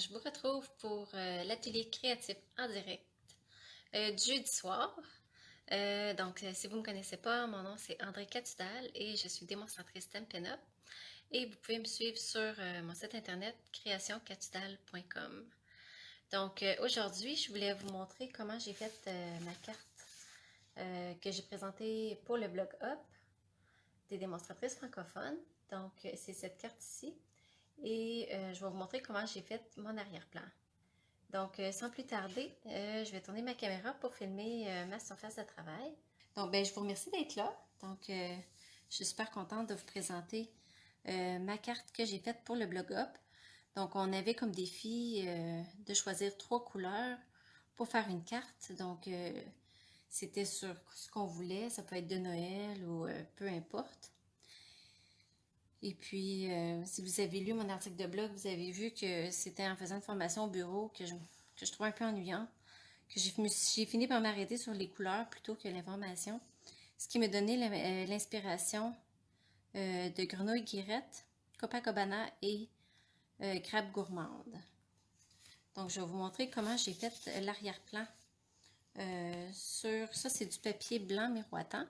je vous retrouve pour l'atelier créatif en direct du jeudi soir. Si vous ne me connaissez pas, mon nom c'est André Catudal et je suis démonstratrice Stampin' Up! Et vous pouvez me suivre sur mon site internet créationcatudal.com. Aujourd'hui, je voulais vous montrer comment j'ai fait ma carte que j'ai présentée pour le blog Up des démonstratrices francophones. Donc, c'est cette carte ici. Et je vais vous montrer comment j'ai fait mon arrière-plan. Donc, sans plus tarder, je vais tourner ma caméra pour filmer ma surface de travail. Donc, je vous remercie d'être là. Donc, je suis super contente de vous présenter ma carte que j'ai faite pour le blog Up. Donc, on avait comme défi de choisir 3 couleurs pour faire une carte. Donc, c'était sur ce qu'on voulait. Ça peut être de Noël ou peu importe. Et puis, si vous avez lu mon article de blog, vous avez vu que c'était en faisant une formation au bureau que je trouvais un peu ennuyant, que j'ai fini par m'arrêter sur les couleurs plutôt que l'information, ce qui me donnait l'inspiration de Grenouille Guirette, Copacabana et Crabe Gourmande. Donc, je vais vous montrer comment j'ai fait l'arrière-plan. Ça, c'est du papier blanc miroitant.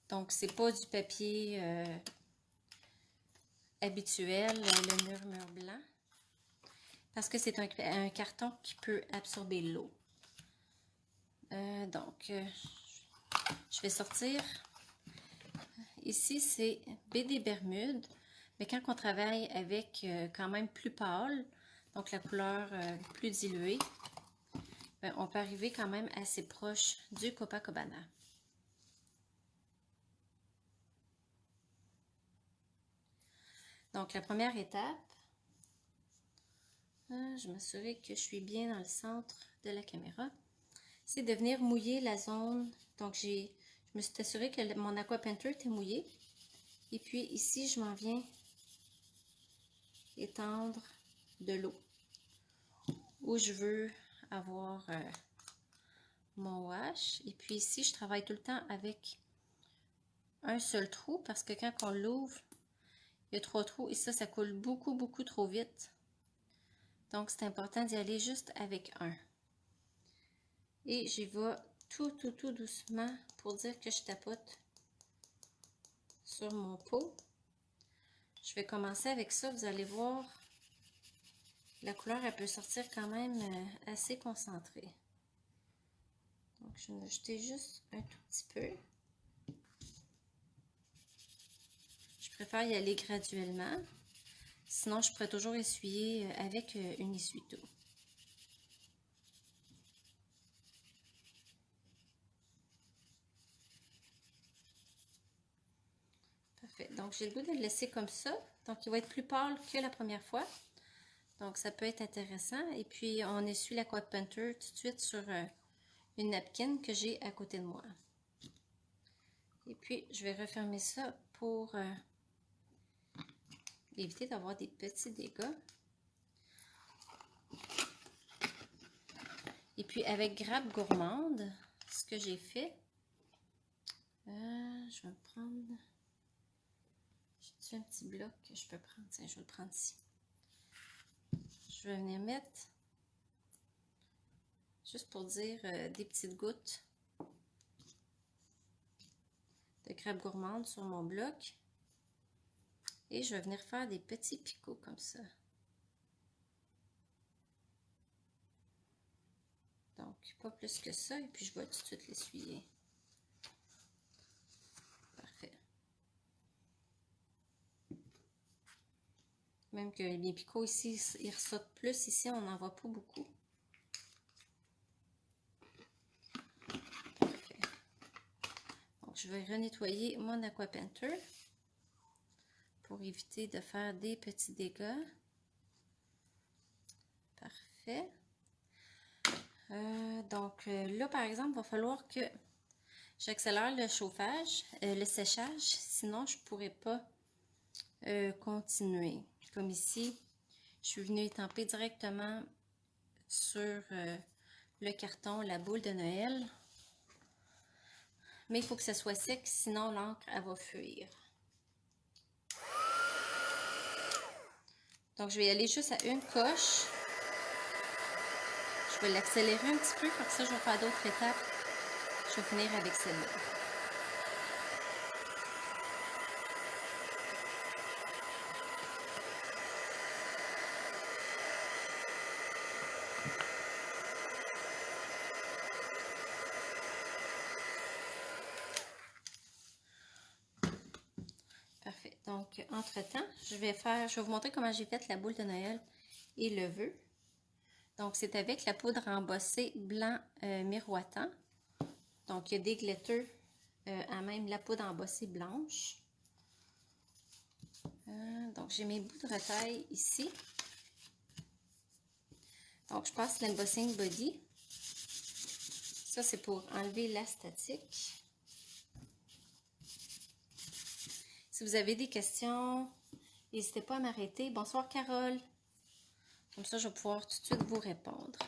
Donc, c'est pas du papier habituel, le murmure blanc, parce que c'est un carton qui peut absorber l'eau. Je vais sortir. Ici, c'est BD Bermude, mais quand on travaille avec quand même plus pâle, donc la couleur plus diluée, on peut arriver quand même assez proche du Copacabana. Donc, la première étape, je m'assurer que je suis bien dans le centre de la caméra, c'est de venir mouiller la zone. Donc, je me suis assurée que mon Aqua Painter était mouillé. Et puis, ici, je m'en viens étendre de l'eau où je veux avoir mon wash. Et puis ici, je travaille tout le temps avec un seul trou parce que quand on l'ouvre, il y a 3 trous et ça coule beaucoup trop vite. Donc, c'est important d'y aller juste avec un. Et j'y vais tout doucement pour dire que je tapote sur mon pot. Je vais commencer avec ça. Vous allez voir, la couleur, elle peut sortir quand même assez concentrée. Donc, je vais en ajouter juste un tout petit peu. Je préfère y aller graduellement. Sinon, je pourrais toujours essuyer avec une essuie-tout. Parfait. Donc, j'ai le goût de le laisser comme ça. Donc, il va être plus pâle que la première fois. Donc, ça peut être intéressant. Et puis, on essuie l'Aqua Painter tout de suite sur une napkin que j'ai à côté de moi. Et puis, je vais refermer ça pour éviter d'avoir des petits dégâts. Et puis, avec Grappe Gourmande, ce que j'ai fait, je vais me prendre... J'ai un petit bloc que je peux prendre. Tiens, je vais le prendre ici. Je vais venir mettre, juste pour dire, des petites gouttes de Grappe Gourmande sur mon bloc. Et je vais venir faire des petits picots comme ça. Donc, pas plus que ça. Et puis, je vais tout de suite l'essuyer. Parfait. Même que les picots ici, ils ressortent plus. Ici, on n'en voit pas beaucoup. Parfait. Donc, je vais renettoyer mon Aqua Painter pour éviter de faire des petits dégâts. Parfait. Là, par exemple, il va falloir que j'accélère le chauffage, le séchage, sinon je ne pourrais pas continuer. Comme ici, je suis venue étamper directement sur le carton, la boule de Noël. Mais il faut que ça soit sec, sinon l'encre, elle va fuir. Donc, je vais y aller juste à une coche Je vais l'accélérer un petit peu, comme ça je vais faire d'autres étapes. Je vais finir avec celle-là. Parfait. Donc, entre-temps, je vais vous montrer comment j'ai fait la boule de Noël et le vœu. Donc, c'est avec la poudre embossée blanc miroitant. Donc, il y a des glitters à même la poudre embossée blanche. Donc, j'ai mes bouts de retaille ici. Donc, je passe l'embossing body. Ça, c'est pour enlever la statique. Si vous avez des questions, n'hésitez pas à m'arrêter. Bonsoir, Carole. Comme ça, je vais pouvoir tout de suite vous répondre.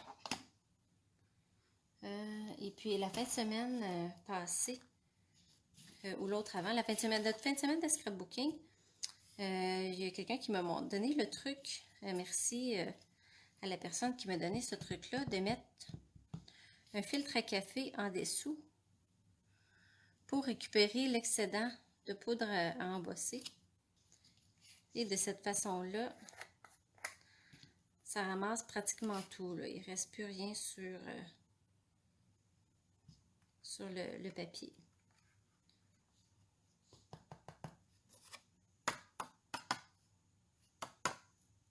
Et puis, la fin de semaine passée, ou l'autre avant, notre fin de semaine de scrapbooking, il y a quelqu'un qui m'a donné le truc. Merci à la personne qui m'a donné ce truc-là, de mettre un filtre à café en dessous pour récupérer l'excédent de poudre à embosser. Et de cette façon-là, ça ramasse pratiquement tout, là. Il ne reste plus rien sur le papier.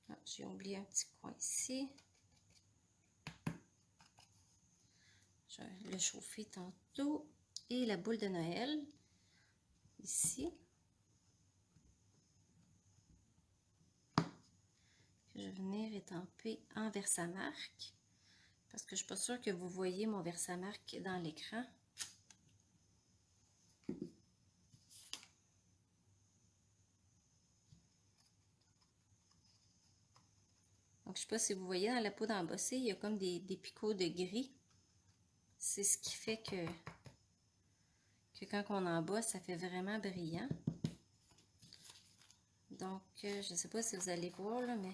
Ah, j'ai oublié un petit coin ici. Je vais le chauffer tantôt. Et la boule de Noël, ici. Je vais venir étamper en Versamark. Parce que je ne suis pas sûre que vous voyez mon Versamark dans l'écran. Donc, je ne sais pas si vous voyez dans la poudre embossée, il y a comme des picots de gris. C'est ce qui fait que quand on embosse, ça fait vraiment brillant. Donc, je ne sais pas si vous allez voir, là, mais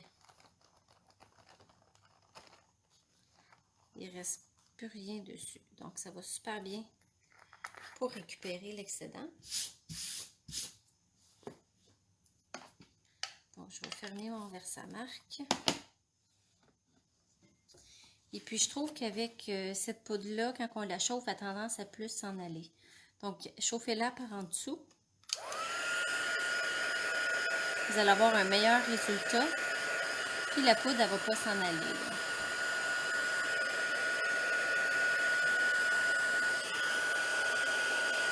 il ne reste plus rien dessus. Donc, ça va super bien pour récupérer l'excédent. Donc, je vais fermer mon Versamark. Et puis, je trouve qu'avec cette poudre-là, quand on la chauffe, elle a tendance à plus s'en aller. Donc, chauffez-la par en dessous. Vous allez avoir un meilleur résultat. Puis, la poudre, elle ne va pas s'en aller, là.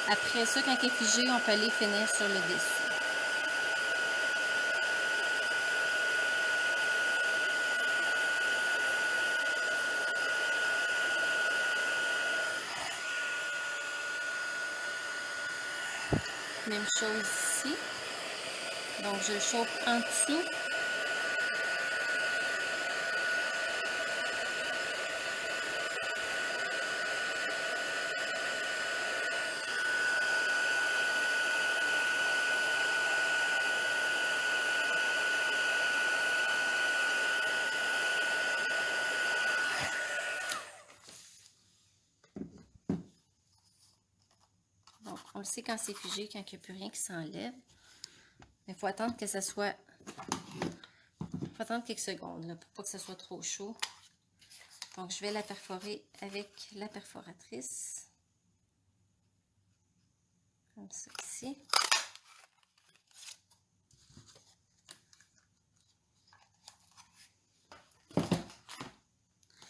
Après ça, quand elle est figée, on peut aller finir sur le dessus. Même chose ici. Donc, je chauffe en dessous. Donc, on le sait quand c'est figé, quand il n'y a plus rien qui s'enlève. Mais il faut attendre que ça soit... Il faut attendre quelques secondes là, pour pas que ça soit trop chaud. Donc, je vais la perforer avec la perforatrice. Comme ça ici.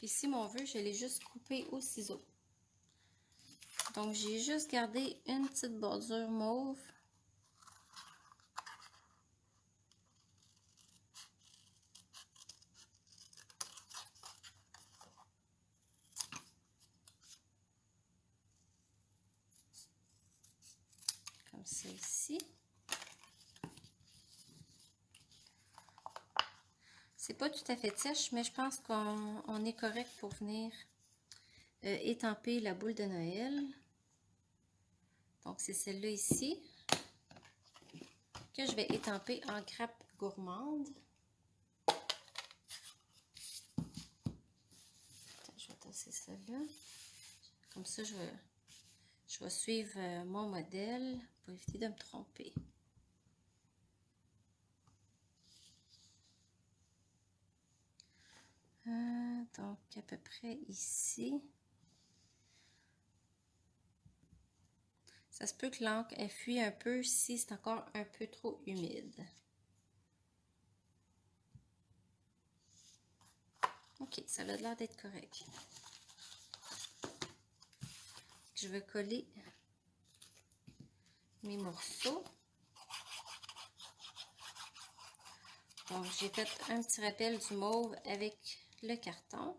Ici, mon vœu, je l'ai juste coupé au ciseau. Donc, j'ai juste gardé une petite bordure mauve. Comme ça ici. C'est pas tout à fait sèche, mais je pense qu'on est correct pour venir étamper la boule de Noël. Donc, c'est celle-là ici que je vais étamper en grappe gourmande. Je vais placer ça là. Comme ça, je vais suivre mon modèle pour éviter de me tromper. Donc, à peu près ici. Ça se peut que l'encre elle fuit un peu si c'est encore un peu trop humide. Ok, ça a l'air d'être correct. Je vais coller mes morceaux. Donc, j'ai fait un petit rappel du mauve avec le carton.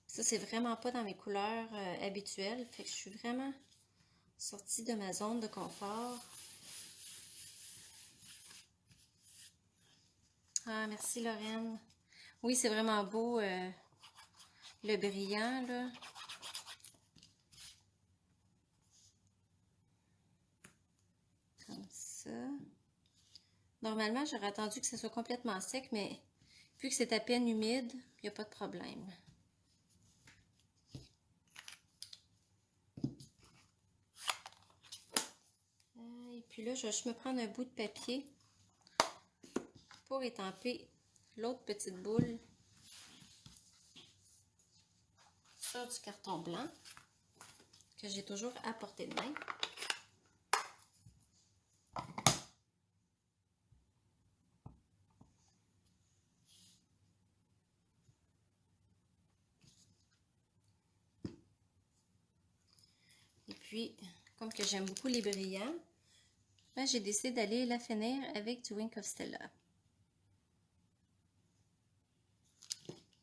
Ça, c'est vraiment pas dans mes couleurs habituelles. Fait que je suis vraiment sortie de ma zone de confort. Ah, merci Lorraine. Oui, c'est vraiment beau le brillant, là. Comme ça. Normalement, j'aurais attendu que ça soit complètement sec, mais vu que c'est à peine humide, il n'y a pas de problème. Et puis là, je vais juste me prendre un bout de papier pour étamper l'autre petite boule sur du carton blanc que j'ai toujours à portée de main. Et puis, comme que j'aime beaucoup les brillants, ben, j'ai décidé d'aller la finir avec du Wink of Stella.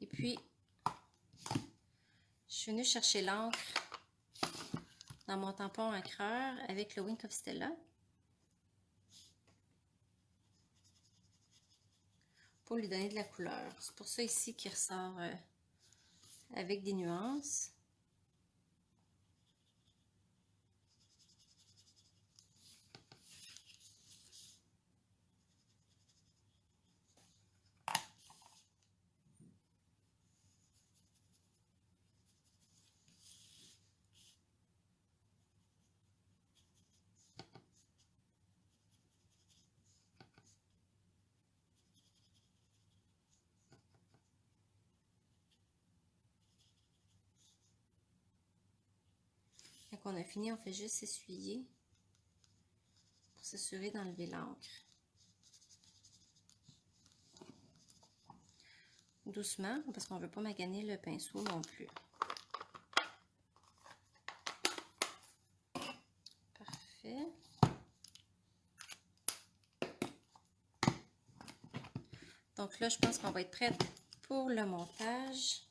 Et puis, je suis venue chercher l'encre dans mon tampon encreur avec le Wink of Stella pour lui donner de la couleur. C'est pour ça ici qu'il ressort avec des nuances. Quand on a fini, on fait juste essuyer pour s'assurer d'enlever l'encre. Doucement, parce qu'on ne veut pas maganer le pinceau non plus. Parfait. Donc là, je pense qu'on va être prête pour le montage.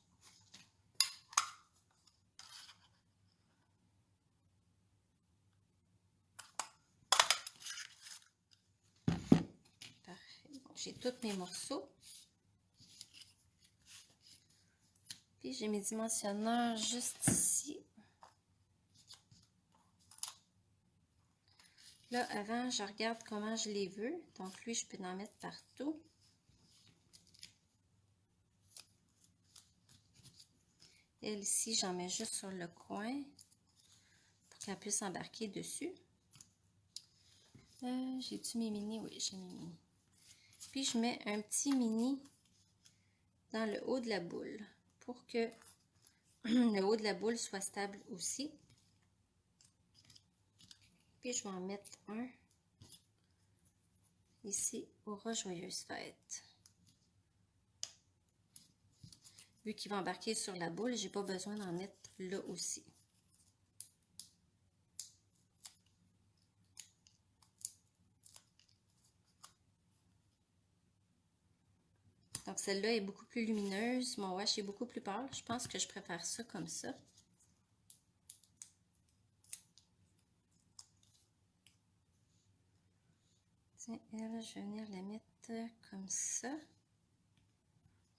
Parfait. Donc, j'ai tous mes morceaux. Puis j'ai mes dimensionneurs juste ici. Là, avant, je regarde comment je les veux. Donc, lui, je peux en mettre partout. Elle, ici, j'en mets juste sur le coin pour qu'elle puisse embarquer dessus. J'ai-tu mes mini? Oui, j'ai mes mini. Puis, je mets un petit mini dans le haut de la boule pour que le haut de la boule soit stable aussi. Puis, je vais en mettre un ici, Aura Joyeuse Fête. Vu qu'il va embarquer sur la boule, j'ai pas besoin d'en mettre là aussi. Donc celle-là est beaucoup plus lumineuse, mon wash est beaucoup plus pâle. Je pense que je préfère ça comme ça. Tiens, elle, je vais venir la mettre comme ça.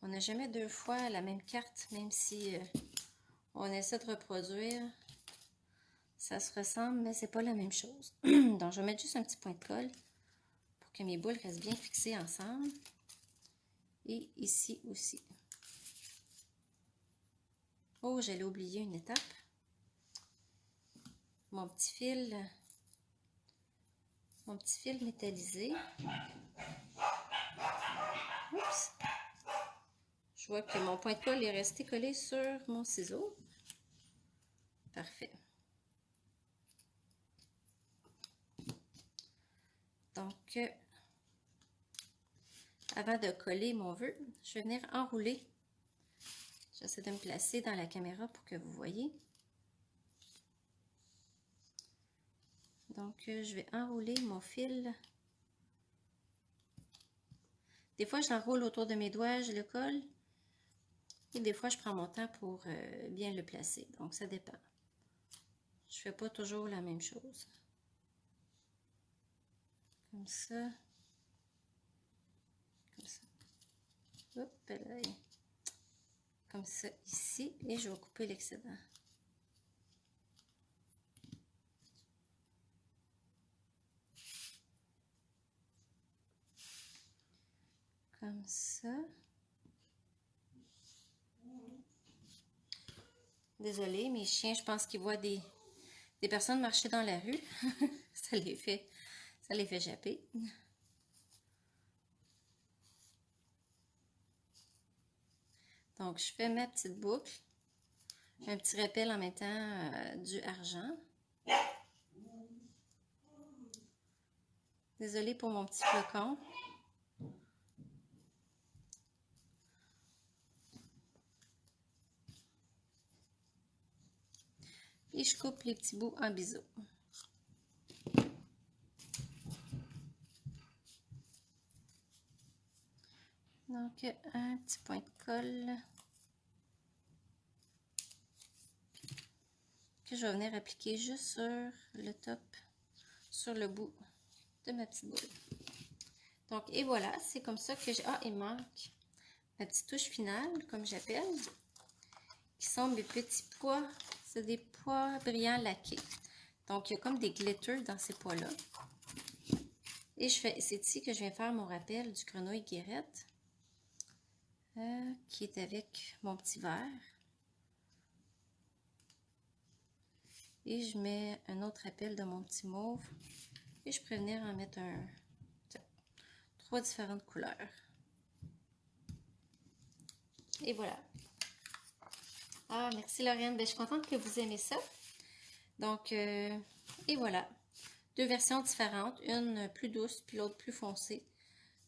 On n'a jamais deux fois la même carte, même si on essaie de reproduire. Ça se ressemble, mais c'est pas la même chose. Donc, je vais mettre juste un petit point de colle pour que mes boules restent bien fixées ensemble. Et ici aussi. Oh, j'allais oublier une étape. Mon petit fil métallisé. Oups! Je vois que mon point de colle est resté collé sur mon ciseau. Parfait. Donc, avant de coller mon vœu, je vais venir enrouler. J'essaie de me placer dans la caméra pour que vous voyez. Donc, je vais enrouler mon fil. Des fois, je l'enroule autour de mes doigts, je le colle. Et des fois, je prends mon temps pour bien le placer. Donc, ça dépend. Je ne fais pas toujours la même chose. Comme ça. Comme ça. Hop là. Comme ça ici. Et je vais couper l'excédent. Comme ça. Désolée, mes chiens, je pense qu'ils voient des personnes marcher dans la rue. ça les fait japper. Donc, je fais ma petite boucle. Un petit rappel en mettant du argent. Désolée pour mon petit flocon. Et je coupe les petits bouts en biseau. Donc, un petit point de colle que je vais venir appliquer juste sur le top, sur le bout de ma petite boule. Donc, et voilà, c'est comme ça que j'ai... Ah, il manque ma petite touche finale, comme j'appelle, qui sont mes petits pois. C'est des pois brillants laqués. Donc, il y a comme des glitters dans ces pois-là. Et c'est ici que je viens faire mon rappel du grenouille guérette, qui est avec mon petit verre. Et je mets un autre rappel de mon petit mauve. Et je pourrais venir en mettre 3 différentes couleurs. Et voilà. Ah, merci Lauriane. Ben, je suis contente que vous aimez ça. Donc, et voilà. 2 versions différentes. Une plus douce, puis l'autre plus foncée.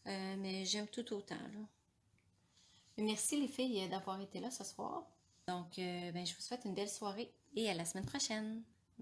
Mais j'aime tout autant. Là. Merci les filles d'avoir été là ce soir. Donc, ben, je vous souhaite une belle soirée et à la semaine prochaine.